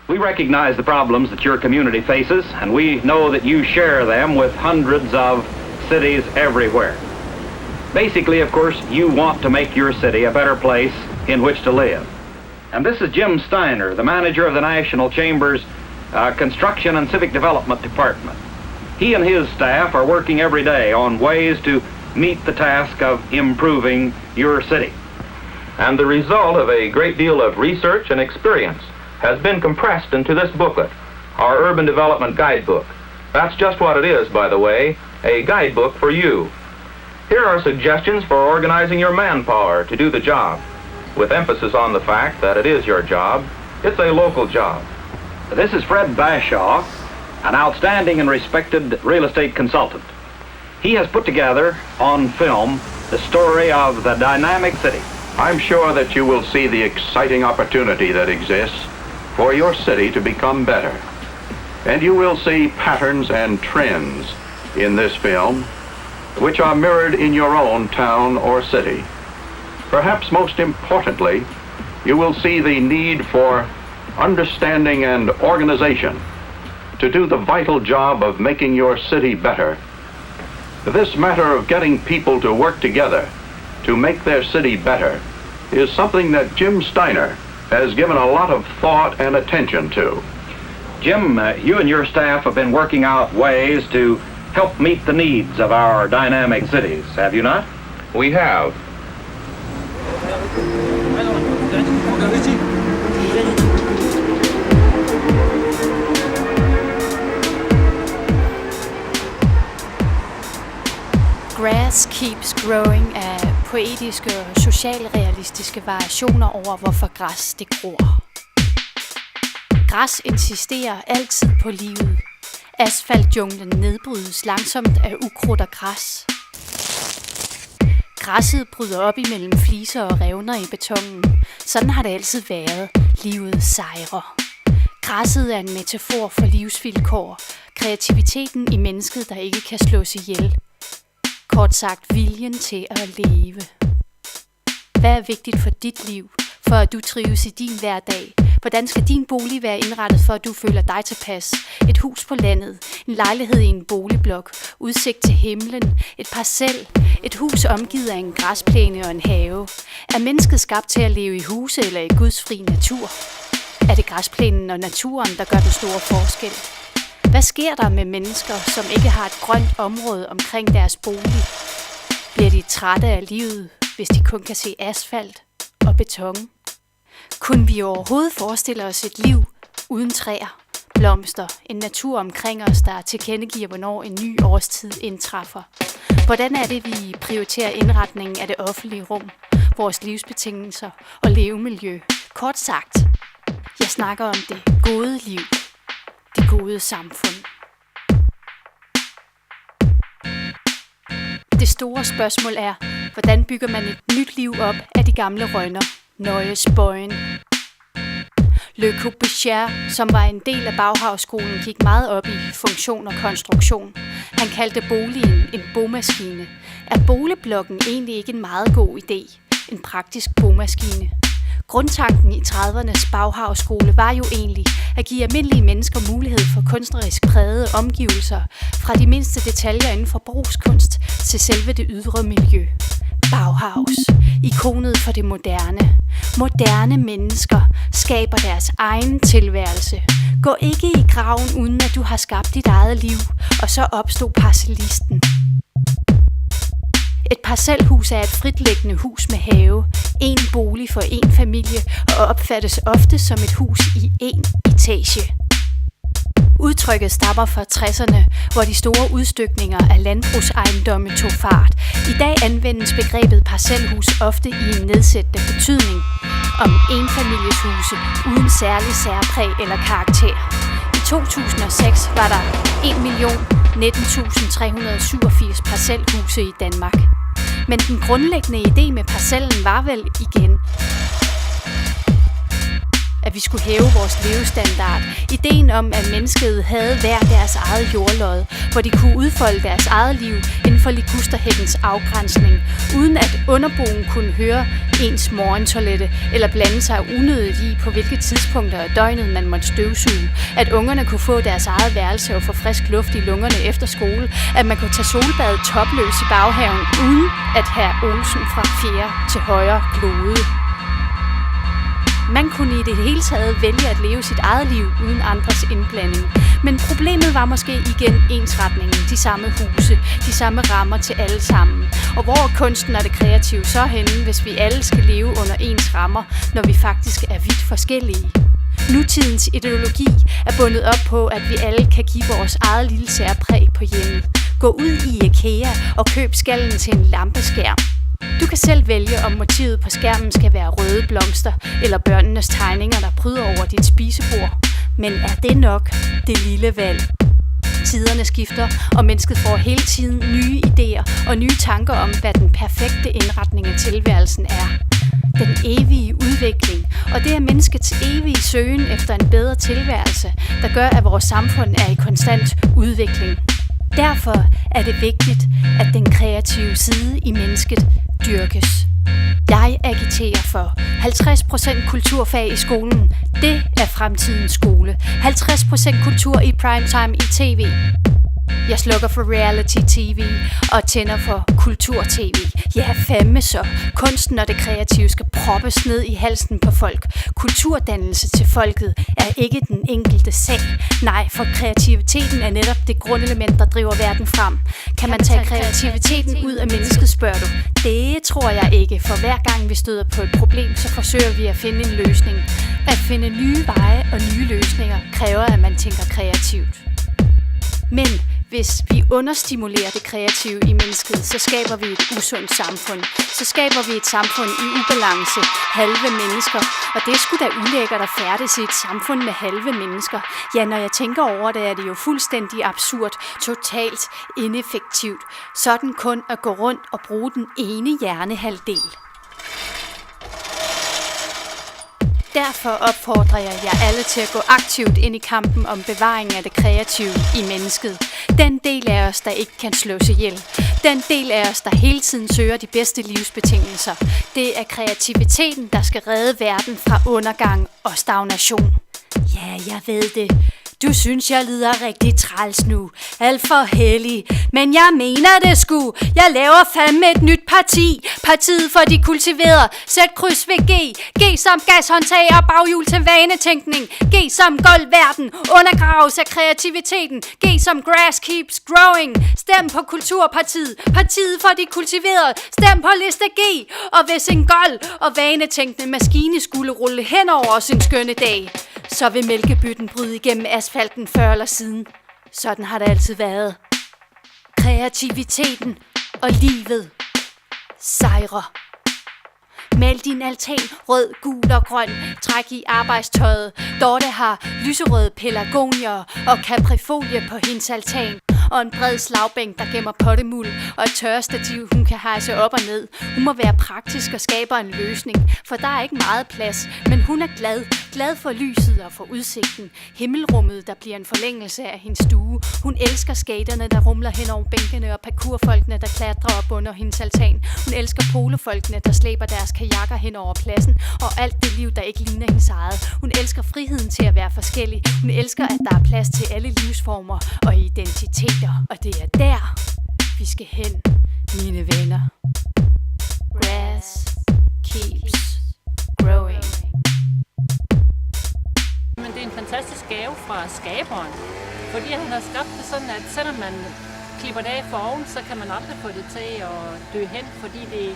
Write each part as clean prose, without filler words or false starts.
We recognize the problems that your community faces, and we know that you share them with hundreds of cities everywhere. Basically, of course, you want to make your city a better place in which to live. And this is Jim Steiner, the manager of the National Chamber's Construction and Civic Development Department. He and his staff are working every day on ways to meet the task of improving your city. And the result of a great deal of research and experience has been compressed into this booklet, our Urban Development Guidebook. That's just what it is, by the way, a guidebook for you. Here are suggestions for organizing your manpower to do the job, with emphasis on the fact that it is your job. It's a local job. This is Fred Bashaw, an outstanding and respected real estate consultant. He has put together on film the story of the dynamic city. I'm sure that you will see the exciting opportunity that exists for your city to become better. And you will see patterns and trends in this film which are mirrored in your own town or city. Perhaps most importantly, you will see the need for understanding and organization to do the vital job of making your city better. This matter of getting people to work together to make their city better is something that Jim Steiner has given a lot of thought and attention to. Jim, you and your staff have been working out ways to help meet the needs of our dynamic cities, have you not? We have. Grass Keeps Growing er poetiske og socialrealistiske variationer over, hvorfor græs det gror. Græs insisterer altid på livet. Asfaltjunglen nedbrydes langsomt af ukrudt og græs. Græsset bryder op imellem fliser og revner i betonen. Sådan har det altid været. Livet sejrer. Græsset er en metafor for livsvilkår. Kreativiteten i mennesket, der ikke kan slås ihjel. Kort sagt, viljen til at leve. Hvad er vigtigt for dit liv, for at du trives i din hverdag? Hvordan skal din bolig være indrettet, for at du føler dig tilpas? Et hus på landet, en lejlighed i en boligblok, udsigt til himlen, et parcel, et hus omgivet af en græsplæne og en have. Er mennesket skabt til at leve i huse eller i Guds fri natur? Er det græsplænen og naturen, der gør den store forskel? Hvad sker der med mennesker, som ikke har et grønt område omkring deres bolig? Bliver de trætte af livet, hvis de kun kan se asfalt og beton? Kunne vi overhovedet forestille os et liv uden træer, blomster, en natur omkring os, der tilkendegiver, hvornår en ny årstid indtræffer? Hvordan er det, vi prioriterer indretningen af det offentlige rum, vores livsbetingelser og levemiljø? Kort sagt, jeg snakker om det gode liv, det gode samfund. Det store spørgsmål er, hvordan bygger man et nyt liv op af de gamle rønner? Nøje spøjen. Le Corbusier, som var en del af Bauhaus-skolen, gik meget op i funktion og konstruktion. Han kaldte boligen en bomaskine. Er boligblokken egentlig ikke en meget god idé? En praktisk bomaskine. Grundtanken i 30'ernes Bauhaus-skole var jo egentlig at give almindelige mennesker mulighed for kunstnerisk prægede omgivelser, fra de mindste detaljer inden for brugskunst til selve det ydre miljø. Bauhaus, ikonet for det moderne. Moderne mennesker skaber deres egen tilværelse. Gå ikke i graven, uden at du har skabt dit eget liv, og så opstod parcellisten. Et parcelhus er et fritliggende hus med have, en bolig for en familie, og opfattes ofte som et hus i en etage. Udtrykket stammer fra 60'erne, hvor de store udstykninger af landbrugsejendomme tog fart. I dag anvendes begrebet parcelhus ofte i en nedsættende betydning om enfamilieshuse uden særlig særpræg eller karakter. I 2006 var der 1.019.387 parcelhuse i Danmark. Men den grundlæggende idé med parcellen var vel igen, at vi skulle hæve vores levestandard. Ideen om, at mennesket havde hver deres eget jordlod, hvor de kunne udfolde deres eget liv inden for ligusterhækkens afgrænsning, uden at underboen kunne høre ens morgentoilette eller blande sig unødigt i, på hvilke tidspunkter af døgnet man måtte støvsuge, at ungerne kunne få deres eget værelse og få frisk luft i lungerne efter skole, at man kunne tage solbad topløs i baghaven, uden at herr Olsen fra 4. til højre glode. Man kunne i det hele taget vælge at leve sit eget liv uden andres indblanding. Men problemet var måske igen ensretningen, de samme huse, de samme rammer til alle sammen. Og hvor er kunsten og det kreative så henne, hvis vi alle skal leve under ens rammer, når vi faktisk er vidt forskellige? Nutidens ideologi er bundet op på, at vi alle kan give vores eget lille særpræg på hjemmet. Gå ud i IKEA og køb skallen til en lampeskærm. Du kan selv vælge, om motivet på skærmen skal være røde blomster eller børnenes tegninger, der pryder over dit spisebord. Men er det nok det lille valg? Tiderne skifter, og mennesket får hele tiden nye idéer og nye tanker om, hvad den perfekte indretning af tilværelsen er. Den evige udvikling, og det er menneskets evige søgen efter en bedre tilværelse, der gør, at vores samfund er i konstant udvikling. Derfor er det vigtigt, at den kreative side i mennesket dyrkes. Jeg agiterer for 50% kulturfag i skolen. Det er fremtidens skole. 50% kultur i primetime i tv. Jeg slukker for reality-tv og tænder for kultur-tv. Ja, fandme så. Kunsten og det kreative skal proppes ned i halsen på folk. Kulturdannelse til folket er ikke den enkelte sag. Nej, for kreativiteten er netop det grundelement, der driver verden frem. Kan man tage kreativiteten ud af mennesket, spørger du? Det tror jeg ikke, for hver gang vi støder på et problem, så forsøger vi at finde en løsning. At finde nye veje og nye løsninger kræver, at man tænker kreativt. Men hvis vi understimulerer det kreative i mennesket, så skaber vi et usundt samfund. Så skaber vi et samfund i ubalance, halve mennesker. Og det skulle da ulækkert at færdes i et samfund med halve mennesker. Ja, når jeg tænker over det, er det jo fuldstændig absurd, totalt ineffektivt. Sådan kun at gå rundt og bruge den ene hjernehalvdel. Derfor opfordrer jeg jer alle til at gå aktivt ind i kampen om bevaringen af det kreative i mennesket. Den del af os, der ikke kan slås ihjel. Den del af os, der hele tiden søger de bedste livsbetingelser. Det er kreativiteten, der skal redde verden fra undergang og stagnation. Ja, jeg ved det. Du synes, jeg lyder rigtig træls nu. Alt for hellig. Men jeg mener det sgu. Jeg laver fandme et nyt parti. Partiet for de kultiverede. Sæt kryds ved G. G som gashåndtag og baghjul til vanetænkning. G som gulvverden. Undergraves af kreativiteten. G som grass keeps growing. Stem på Kulturpartiet. Partiet for de kultiverede. Stem på liste G. Og hvis en gold og vanetænkende maskine skulle rulle hen over os en skønne dag, så vil mælkebytten bryde igennem asfalten før eller siden. Sådan har det altid været. Kreativiteten og livet sejrer. Mal din altan rød, gul og grøn. Træk i arbejdstøjet. Dorte har lyserøde pelargonier og caprifolie på hendes altan. Og en bred slagbænk, der gemmer pottemuld, og et tørrestativ, hun kan hejse op og ned. Hun må være praktisk og skaber en løsning, for der er ikke meget plads. Men hun er glad for lyset og for udsigten. Himmelrummet, der bliver en forlængelse af hendes stue. Hun elsker skaterne, der rumler hen over bænkene, og parkourfolkene, der klatrer op under hendes altan. Hun elsker polofolkene, der slæber deres kajakker hen over pladsen, og alt det liv, der ikke ligner hendes eget. Hun elsker friheden til at være forskellig. Hun elsker, at der er plads til alle livsformer og identitet. Og det er der, vi skal hen, mine venner. Grass keeps growing. Men det er en fantastisk gave fra skaberen, fordi han har skabt det sådan, at selvom man klipper det af for oven, så kan man aldrig få det til at dø hen, fordi det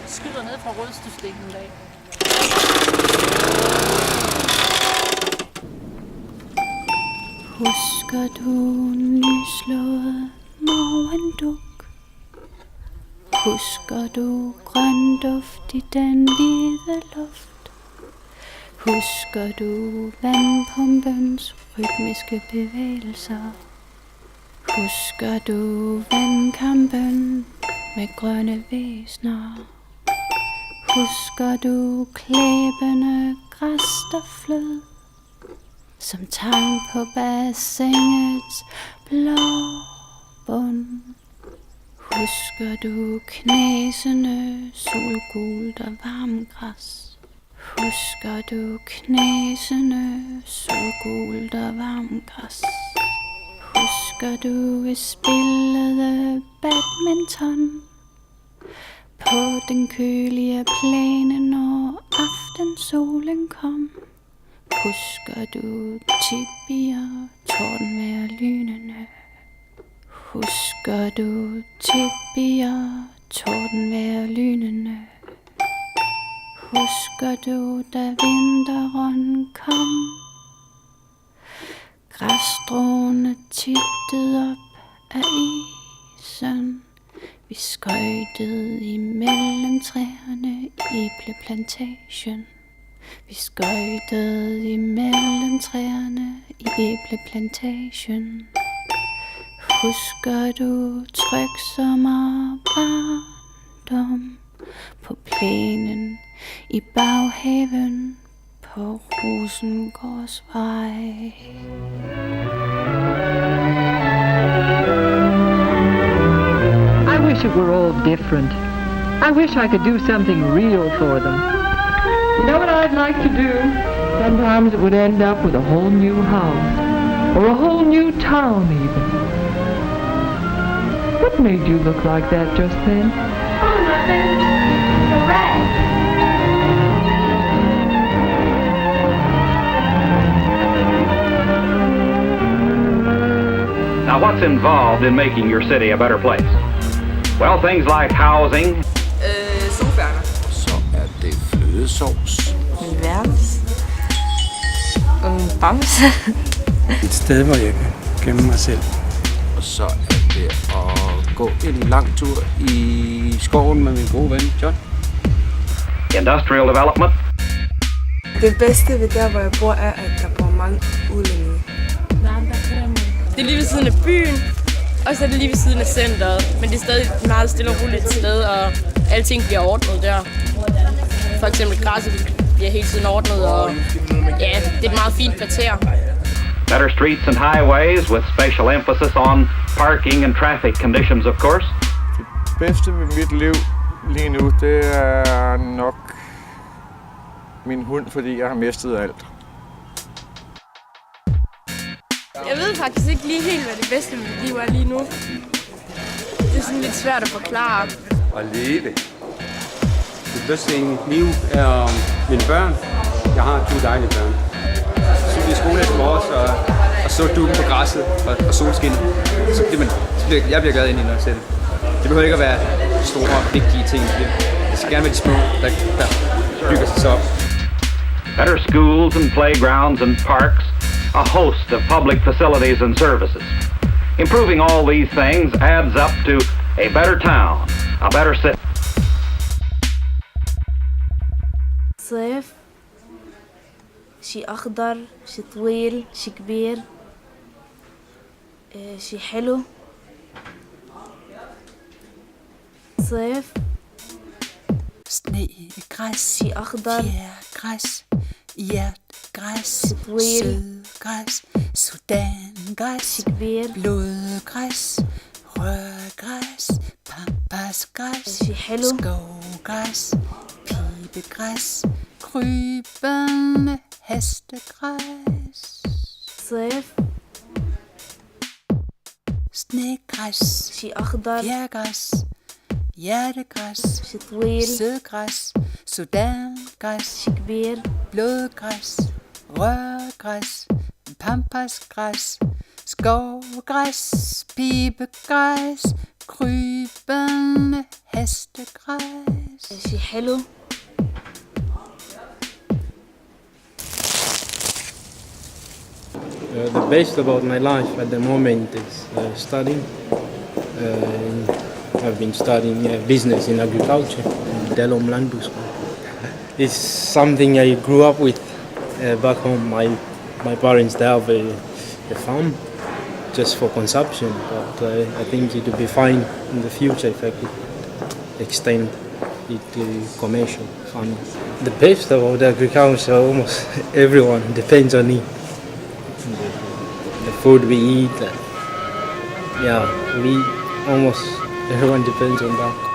skyder ned fra rødstødstikken af. Husker du nyslået morgenduk? Husker du grøn duft i den hvide luft? Husker du vandpumpens rytmiske bevægelser? Husker du vandkampen med grønne væsner? Husker du klæbende græs, der flød som tang på bassinets blå bund? Husker du knæsene, solgult og varm græs? Husker du knæsene, solgult og varm græs? Husker du, vi spillede badminton på den kølige plæne, når aftensolen kom? Husker du tibier, tordenvejr, lynene? Husker du tibier, tordenvejr, lynene? Husker du, da vinteren kom? Græsstråene tittede op af isen. Vi skøjtede imellem træerne i æbleplantagen. Vi skøjtede imellem træerne i æbleplantagen. Husker du tryg sommer barndom på plænen i baghaven på Rosengårdsvej? I wish it were all different. I wish I could do something real for them. You know what I'd like to do? Sometimes it would end up with a whole new house. Or a whole new town even. What made you look like that just then? Oh, nothing. The rat. Now, what's involved in making your city a better place? Well, things like housing, Sofaerne. Så er det flødesovs. Min værelse. Og min bamse. Et sted, hvor jeg kan gemme mig selv. Og så er det at gå en lang tur i skoven med min gode ven John. industrial development, Det bedste ved der, hvor jeg bor, er, at der bor mange udlændinge. Det er lige ved siden af byen, og så er det lige ved siden af centret. Men det er stadig et meget stille og roligt sted, og alting bliver ordnet der. For eksempel græsset bliver hele tiden ordnet, og ja, det er et meget fint kvarter. better streets and highways with special emphasis on parking and traffic conditions, of course. Det bedste ved mit liv lige nu, det er nok min hund, fordi jeg har mistet alt. Jeg ved faktisk ikke lige helt, hvad det bedste ved mit liv er lige nu. Det er sådan lidt svært at forklare. At leve. Det bedste i mit liv er mine børn. Jeg har 2 dejlige børn. Så i skole i morges og så dukken på græsset og solskinnet. Jeg bliver glad ind i noget selv. Det behøver ikke at være store, vigtige ting. Det skal gerne være de små, der bygger sig så op. Better schools and playgrounds and parks, a host of public facilities and services. Improving all these things adds up to a better town, a better city. صيف شي أخضر شي طويل شي كبير شي حلو صيف Sne, græs, شي أخضر fjergræs, hjertgræs, شي طويل sødgræs, sudangræs, شي كبير blodgræs, rørgræs, pampasgræs, شي حلو skovgræs, pibegræs, krybende hestegræs, صيف snegræs, شي أخضر fjergræs, hjertegræs, شي طويل sødgræs, sudangræs, شي كبير blodgræs, rørgræs, pampasgræs, skovgræs, pibegræs, krybende hestegræs. شي حلو The best about my life at the moment is studying. I've been studying business in agriculture in Delom Landbrugsskole. It's something I grew up with back home. My parents they have a farm just for consumption, but I think it would be fine in the future if I could extend it to commercial farming. The best about agriculture, almost everyone depends on it. The food we eat, we almost Everyone depends on that.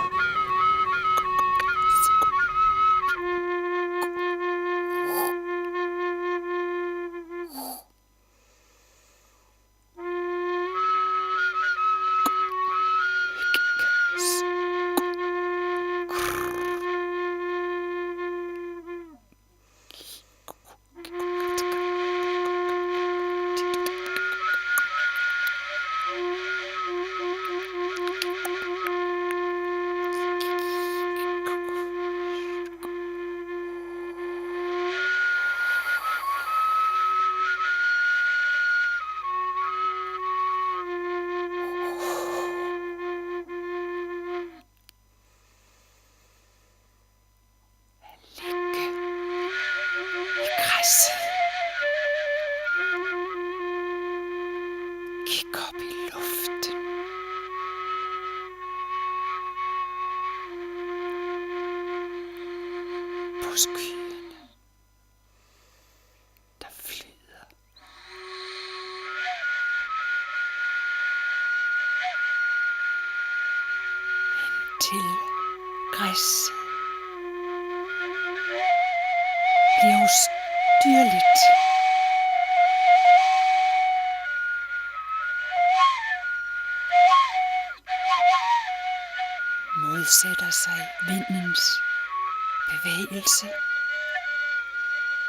Kig op i luften. På skyerne, der flyder. Indtil græs bliver ustyrligt. Modsætter sig vindens bevægelse,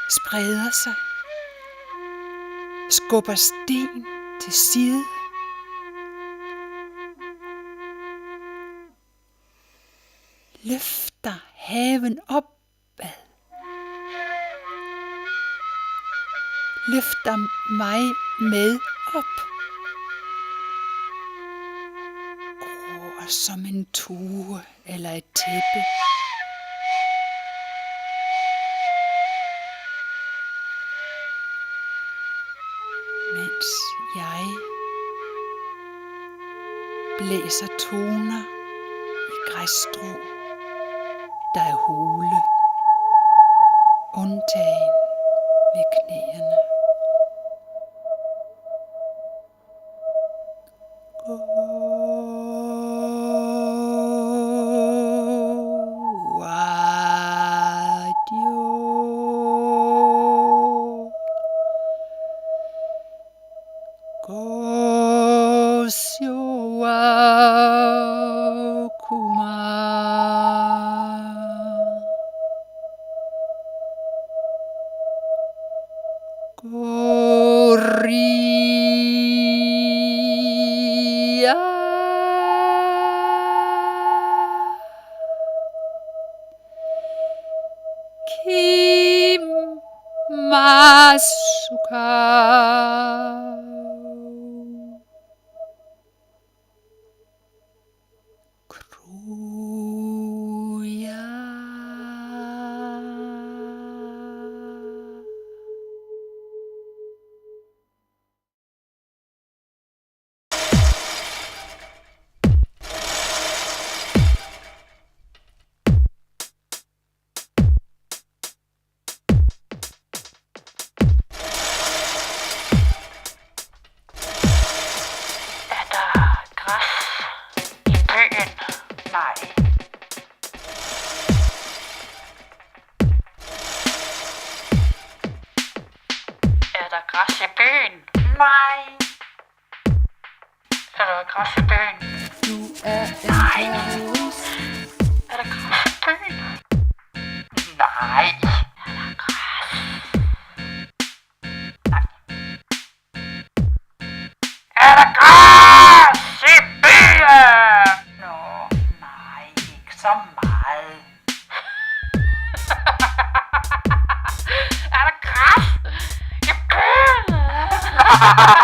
spreder sig, skubber sten til side. Løfter haven opad. Løfter mig med op. Gror som en tue eller et tæppe. Mens jeg blæser toner i græsstrå, der er hule, undtagen ved knæene. Ha ha ha!